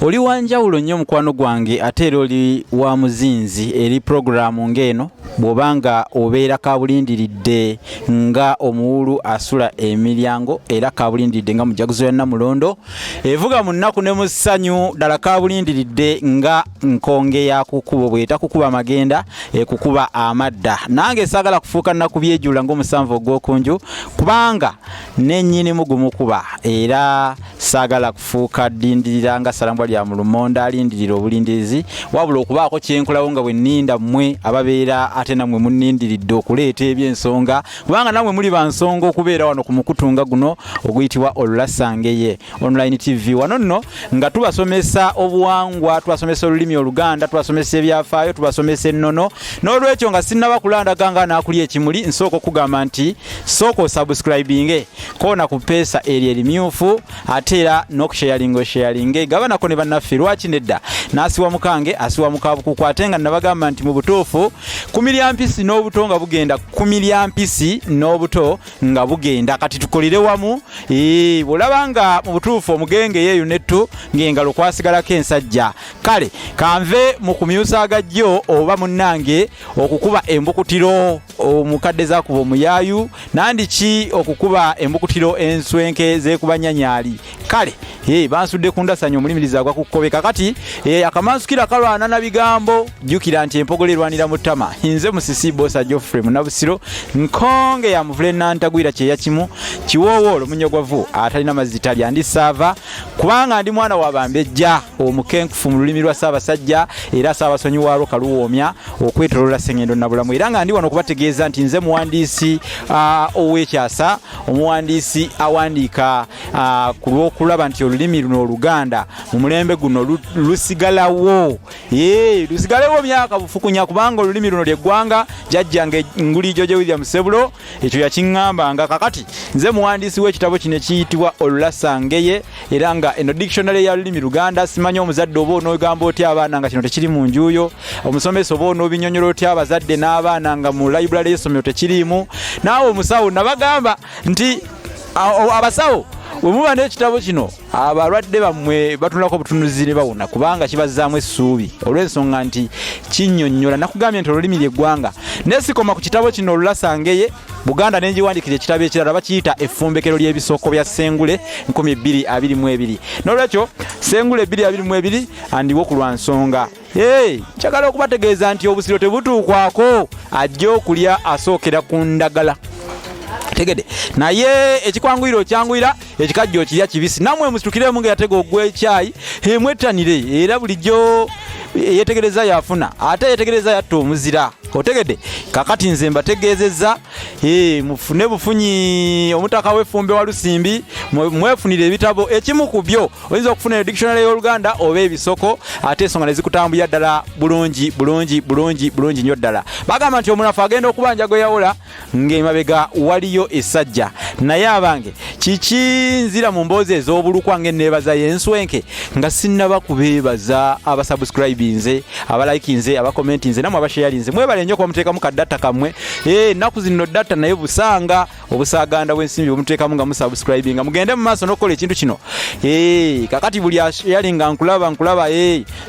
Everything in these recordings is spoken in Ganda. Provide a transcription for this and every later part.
Oli wanjawulo nnyo mukwano gwange ate era oli wa muzinzi eri programu ng'eno bw'obanga obeera kabulindiridde nga omuwulu asula emiryango era kabulindiridde nga mujaguzo ya Namulondo evuga mu nnaku ne mu ssanyu ddala kabulindiridde nga nkonge ya kukubo bw'eta kukuba magenda kukuba amadda nange saagala kufuuka nnaku byejjula ng'omusanvu ogw'okunju kubanga nennyinimu gumukuba era saagala kufuuka ddindirira nga salambwa lya mulumonda alindirira obulindirizi wabula okubaako kyenkulawo nga bwe nninda mmwe ababeera ate namwe munnindiridde okuleeta ebyensonga kubanga namwe muli bansonga okubeera wano ku mukutunga guno oguyitibwa olulasangeye online tv wano nno nga tubasomesa obuwangwa tubasomesa olulimi Oluganda tubasomesa ebyafaayo tubasomesa ennono n'olwekyo nga sinnaba kulandaga nga naakuli ekimuli nsooka okugamba nti sooka osubscribinge koona ku peesa eri erimyufu ate era n'okusharinga gabanako ne bannaffe lwaki nedda n'asiwa mukange asiwa mukabukuku ate nga nabagamba nti mu butuufu kumilya mpisi n'obuto nga bugenda kumilya mpisi n'obuto nga bugenda kati tukolire wamu bw'olaba nga mu butuufu omugenge yeeyo nettu ng'engalo kwasigalako ensajja kale kanve mu kumyusa agajjo oba munnange okukuba embukutiro omukadde zakuba omuyaayu nandiki okukuba embukutiro enswenke zeekuba nyanyaali kale bansudde ku ndasanya omulimiriza agwa kukobe kakati akamansukira kalwana na bigambo jjukira nti empogolo erwanira mu ttama nze musisi bosa Geoffrey Munnabusiro nkonge ya muvule nantagwira kyeya kimu kiwoowoolo munyogwavu atalina mazita lyandi saava kubanga ndi mwana wabambejja omukenkufu mu lulimi lwa Ssaabasajja era Ssaabasonyi wa Kaluwoomya okwetoloola Ssengendo Nabulamu era nga ndi wano okubategeeza nti nze muwandiisi ow'ekyasa omuwandiisi awandiika ku lw'okulaba nti olulimi luno Oluganda mu mulembe guno lusigalawo lusigalewo myaka bufukunya kubanga olulimi luno ly'eggwanga jjajjange nguli George William Sebulo ekyo yakiŋŋambanga kakati nze muwandiisi w'ekitabo kino ekiyitibwa Olulasangeye era nga eno dictionary ya lulimi Luganda simanyi omuzadde oba onoogamba otya abaana nga kino tekiri mu njuuyo omusomesa oba onoobinyonyola otya abazadde n'abaana nga mu library y'essomero tekiriimu naawe omusawo nabagamba nti abasawo bwe muba n'ekitabo kino abalwadde bammwe batunulako butunuzi ne bawona kubanga kibazzaamu essuubi olw'ensonga nti kinnyonnyola nakugambye nti olulimi ly'eggwanga nesikoma ku kitabo kino Olulasangeye Buganda nenjiwandikira ekitabo ekirala bakiyita effumbekero ly'ebisoko bya Ssengule 2022 n'olwekyo Ssengule 2022 andiwo ku lwa nsonga kyagala okubategeeza nti obusiro tebutuukwako ajja okulya asookera ku ndagala tegede naye ekikwanguyiro kyanguyira ekikajjo kirya kibisi namwe musitukiremu nga yatega ogw'ekyayi mwettanire era bulijjo yetegereza yafuna ate yetegereza yatta omuzira otegede kakati nze mbategeezezza mufune bufunyi omutaka w'effumbe wa Lusimbi mwefunire ebitabo ekimu ku byo oyinza okufuna dictionary y'Oluganda oba ebisoko ate ensonga ne zikutambulira ddala bulungi nnyo ddala bagamba nti omunafu agenda okubanja gwe yawola ng'emabega waliyo essajja naye abange kikinzira mu mboozi ez'obulukwa ng'enneebaza y'enswenke nga sinnaba kubeebaza abasubscribinze abalikinze abakomentinze namwe abasharinze mwebale nnyo kuba muteekamu kadata kammwe ennaku zino data naye busanga obusaaganda bw'ensimbi bwemuteekamu nga musubscribinga mugende mu maaso n'okukola ekintu kino kakati buli asharinga nkulaba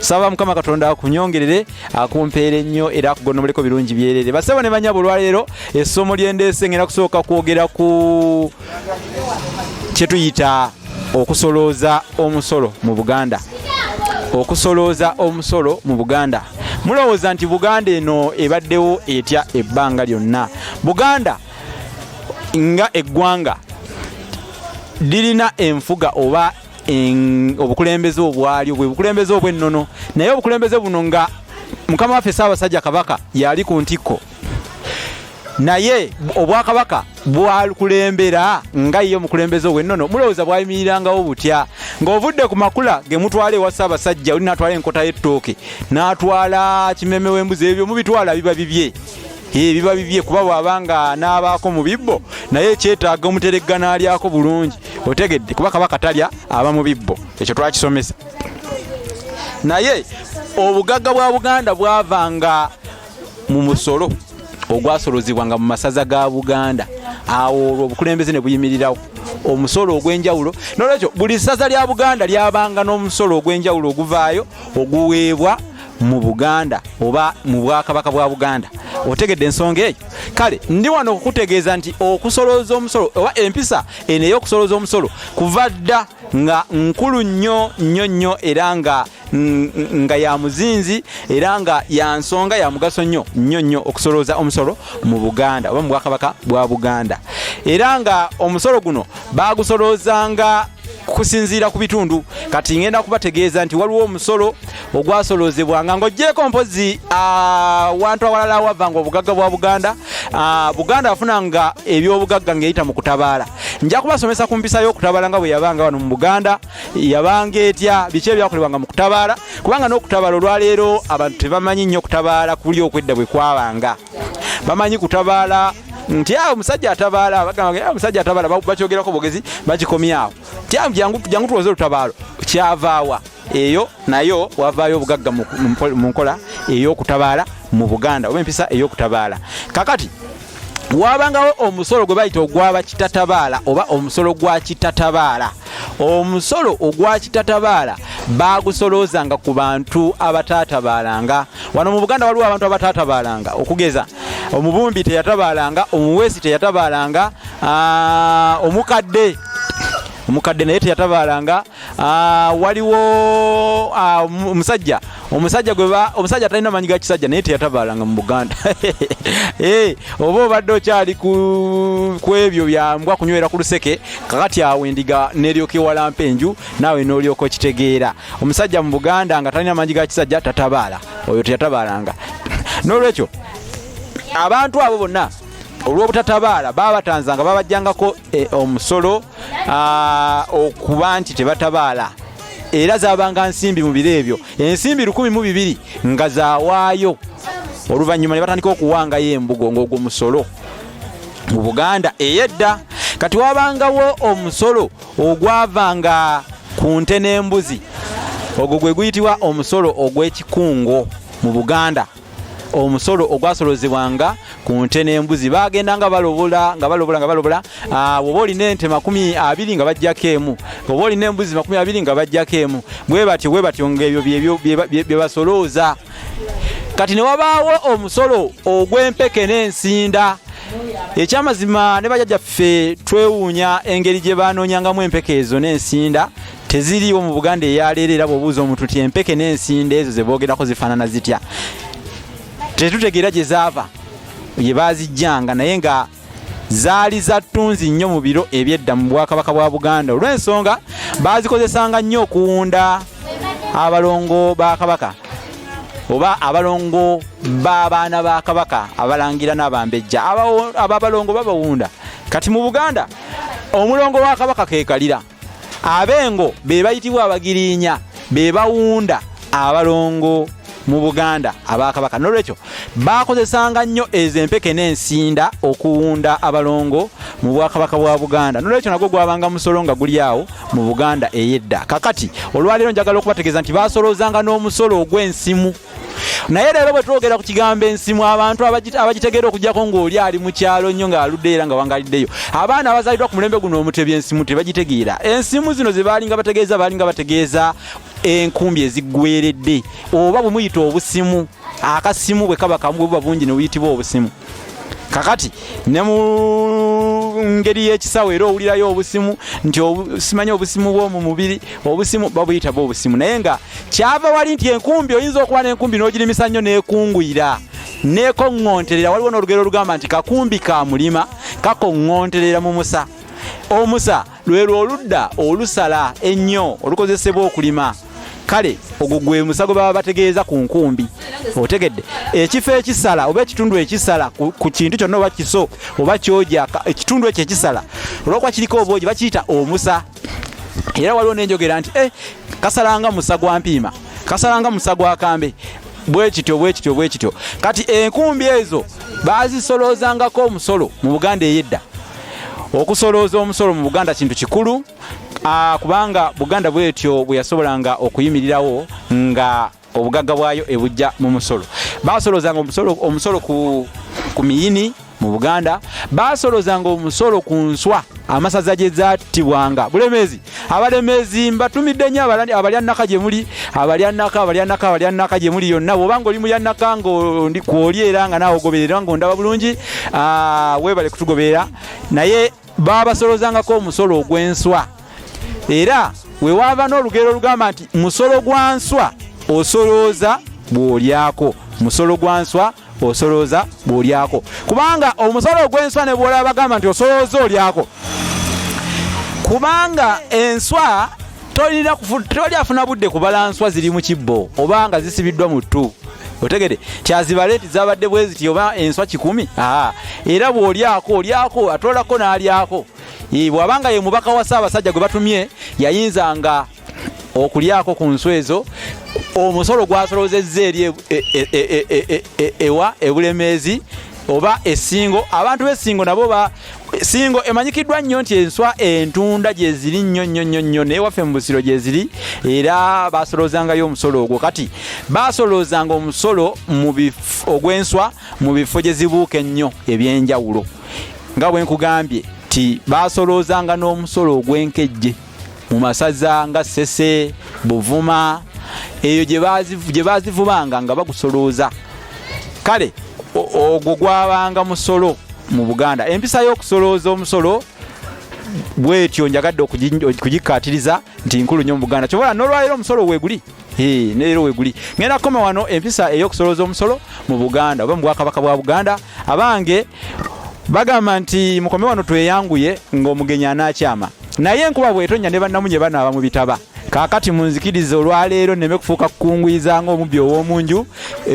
saba Mukama Katonda akunyongerere akumpeere nnyo era akugonnoboleko birungi byerere basebo ne banyabo olwaleero essomo lyendeese ngenda kusooka kwogera ku kyetuyita okusolooza omusolo mu Buganda okusolooza omusolo mu Buganda mulowooza nti Buganda eno ebaddewo etya ebbanga lyonna Buganda nga eggwanga lirina enfuga oba obukulembeze obwalyo bwe bukulembeze obw'ennono naye obukulembeze buno nga Mukama waffe Ssaabasajja Kabaka yali ku ntikko naye obwakabaka bwakulembera nga iyo mukulembeze obw'ennono mulowooza bwayimirangawo butya ng'ovudde ku makula ge mutwala ewa Ssaabasajja oli n'atwala enkota y'ettooke n'atwala kimeme w'embuzi ebyo mubitwala biba bibye kuba bw'abanga n'abaako mu bibbo naye ekyetaaga omuteregga n'alyako bulungi otegedde kuba kabaka talya aba mu bibbo ekyo twakisomesa naye obugagga bwa Buganda bwavanga mu musolo ogwasolozibwanga mu masaza ga Buganda awo obukulembeze ne buyimirirawo omusolo ogw'enjawulo. Nolwekyo buli ssaza lya Buganda lyabanga n'omusolo ogw'enjawulo oguvaayo oguweebwa mu Buganda oba mu Bwakabaka bwa Buganda. Otegedde ensonga eyo? Kale ndi wano okukutegeeza nti okusolooza omusolo oba empisa eno ey'okusolooza omusolo kuva dda nga nkulu nnyo era nga ya muzinzi era nga ya nsonga ya mugaso nnyo okusolooza omusolo mu Buganda oba mu Bwakabaka bwa Buganda. Era nga omusolo guno bagusoloozanga kusinziira ku bitundu. Kati ngenda kubategeeza nti waliwo omusolo ogwasoloozebwanga ng'oggyeko mpozi wantu awalala awavanga obugagga bwa Buganda. Buganda afunanga ebyobugagga ng'eyita mu kutabaala. Nja kubasomesa ku mpisa y'okutabaala nga bwe yabanga wano mu Buganda. Yabanga etya, biki ebyakolebwanga mu kutabaala, kubanga n'okutabaala olwaleero abantu tebamanyi nnyo kutabaala kuli okwedda bwe kwabanga. Bamanyi kutabaala nti omusajja atabaala, bagamba omusajja atabaala bakyogerako bogezi bakikomyawo. Jangu tuwoze olutabaalo kyavaawa eyo nayo wavaayo obugagga mu nkola ey'okutabaala mu Buganda oba empisa ey'okutabaala. Kakati wabangawo omusolo gwe bayita ogwaba kitatabaala oba omusolo gwa kitatabaala. Omusolo ogwa kitatabaala bagusoloozanga ku bantu abataatabaalanga. Wano mu Buganda waliwo abantu abataatabaalanga okugeza omubumbi teyatabaalanga, omuweesi teyatabaalanga, omukadde naye teyatabaalanga, waliwo omusajja talina manyi ga kisajja naye teyatabaalanga mu Buganda. Oba obadde okyali ku ebyo byambwa kunywera ku luseke, kakati awo endiga neryoka ewalampa enju naawe n'olyoka okitegeera. Omusajja mu Buganda nga talina manyi ga kisajja tatabaala, oyo teyatabaalanga. N'olwekyo abantu abo bonna olw'obutatabaala babatanzanga babajjangako omusolo okuba nti tebatabaala. Era zabanga nsimbi mu biro ebyo, ensimbi 1,200 nga zawaayo. Oluvannyuma ne batandika okuwangayo embugo ng'ogwo musolo mu Buganda ey'edda. Kati wabangawo omusolo ogwavanga ku nte n'embuzi, ogwo gwe guyitibwa omusolo ogw'ekikungo mu Buganda. Omusolo ogwasoloozebwanga ku nte n'embuzi, bagendanga balobola. Bw'oba olina ente 20 nga bajjako emu, bw'oba olina embuzi 20 nga bajjako emu, bwe batyo ng'ebyo bye basolooza. Kati ne wabaawo omusolo ogw'empeke n'ensinda. Ekyamazima ne bajjajjaffe twewuunya engeri gye baanoonyangamu empeke ezo n'ensinda. Teziriiwo mu Buganda eyaleero, era bw'obuuza omuntu ti empeke n'ensinda ezo ze boogerako zifaanana zitya, tetutegeera gye zaava, gye baazijjanga, naye nga zaali za ttunzi nnyo mu biro ebyedda mu Bwakabaka bwa Buganda. Olw'ensonga baazikozesanga nnyo okuwunda abalongo ba Kabaka oba abalongo b'abaana ba Kabaka, abalangira n'abambejja. Ababalongo babawunda. Kati mu Buganda omulongo wa Kabaka kekalira, abengo be bayitibwa abagiriinya, be bawunda abalongo mu Buganda abakabaka. Nolwekyo bakozesanga nnyo ezempeke n'ensinda okuwunda abalongo mu Bwakabaka bwa Buganda. Nolwekyo nagwo gwabanga musolo nga guli awo mu Buganda ey'edda. Kakati olwaleero njagala okubategeeza nti basoloozanga n'omusolo ogw'ensimu. Naye leero bwe twogera ku kigambo ensimu, abantu abagitegeera okujjako ng'oli ali mu kyalo nnyo ng'aludde era nga wangaliddeyo. Abaana abazaalidwa ku mulembe guno omutebya ensimu tebagitegeera. Ensimu zino ze baalinga bategeeza enkumbi eziggweredde, oba bwe muyita obusimu. Akasimu bwe kaba kamu bwe buba bungi ne buyitibwa obusimu. Kakati ne mu ngeri y'ekisawo era owulirayo obusimu nti simanyi obusimu bw'omu mubiri, obusimu babuyita obusimu. Naye nga kyava wali nti enkumbi oyinza okuba n'enkumbi n'ogirimisa nnyo n'ekunguyira n'ekoŋŋonterera. Waliwo n'olugero olugamba nti kakumbi ka mulima kakoŋŋonterera mu musa. Omusa lwero oludda olusala ennyo olukozesebwa okulima. Kale ogwo gwe musago baba bategeeza ku nkumbi. Otegedde ekifo ekisala oba ekitundu ekisala ku kintu kyonna oba kiso oba kyoja, ekitundu ekyo ekisala olwokuba kiriko obwogi bakiyita omusa. Era waliwo n'enjogera nti kasalanga musa gwa mpiima, kasalanga musa gwa kambe, bwe kityo. Kati enkumbi ezo bazisoloozangako omusolo mu Buganda ey'edda. Okusolooza omusolo mu Buganda kintu kikulu, kubanga Buganda bwetyo bwe yasobolanga okuyimirirawo nga obugagga bwayo ebujja mu musolo. Basoloozanga omusolo ku miyini mu Buganda, basoloozanga omusolo ku nswa amasaza gye zattibwanga Bulemezi abalemezi mbatumidde nnyo abalya nnaka gye muli abalya nnaka gye muli yonna bw'obanga oli mulya nnaka ng'ondi kwoli era nga naawe ogoberera ng'ondaba bulungi weebale kutugoberera naye baabasolozangako omusolo ogw'enswa era wewaava n'olugero olugamba nti musolo gwa nswa osolooza bw'olyako musolo gwa nswa osolooza bw'olyako kubanga omusolo ogw'enswa ne bw'olaba bagamba nti osolooza olyako kubanga enswa tolyafuna budde kubala nswa ziri mu kibbo oba nga zisibiddwa mu ttu otegede kyazibale tizabadde bwe ziti oba enswa 10 era bw'olyako atolako n'alyako bw'abanga ye mubaka wa Ssaabasajja gwe batumye yayinzanga okulyako ku nswa ezo omusolo gwasoloozezza eri ewa Ebulemezi oba essingo abantu b'essingo nabo singo emanyikiddwa nnyo nti enswa entunda gye ziri nnyo n'ewaffe mu Busiro gye ziri era baasoloozangayo omusolo ogwo kati baasoloozanga omusolo ogw'enswa mu bifo gye zibuuka ennyo eby'enjawulo nga bwe nkugambye ti baasoloozanga n'omusolo ogw'enkejje mu masaza nga Ssese Buvuma eyo gye baazivubanga nga bagusolooza kale ogwo gwabanga musolo mu Buganda empisa y'okusolooza omusolo bwetyo njagadde okugikatiriza nti nkulu nnyo mu Buganda kyobola n'olwaliro omusolo weeguli neero weeguli ngenda kukoma wano empisa ey'okusolooza omusolo mu Buganda oba mu Bwakabaka bwa Buganda abange bagamba nti mukome wano tweyanguye ng'omugenyi anaakyama naye enkuba bw'etonnya ne bannamunye banaaba mu bitaba kaakati munzikirize olwaleero nneme kufuuka kukungwiza ng'omubbi ow'omunju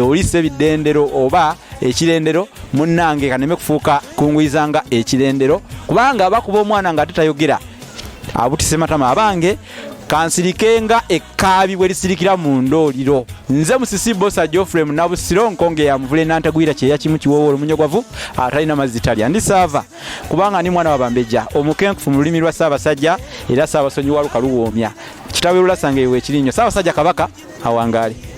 olisse ebiddendero oba ekirendero munnange kaneme kufuuka kungwiza nga ekirendero kubanga abakuba omwana nga tetayogera abutise matama abange kansirike nga ekkaabi bwe lisirikira mu ndooliro nze musisi bosa Geoffrey Munnabusiro nkonge ya muvule nantagwira kyeya kimu kiwoowo omunyogwavu atalina mazzi talya ndi saava kubanga ni mwana wa Bambejja omukenkufu mu lulimi lwa Ssaabasajja era Ssaabasonyiwa Lukalu woomya kitawe olulasangeye weekirinnyo Ssaabasajja Kabaka awangaale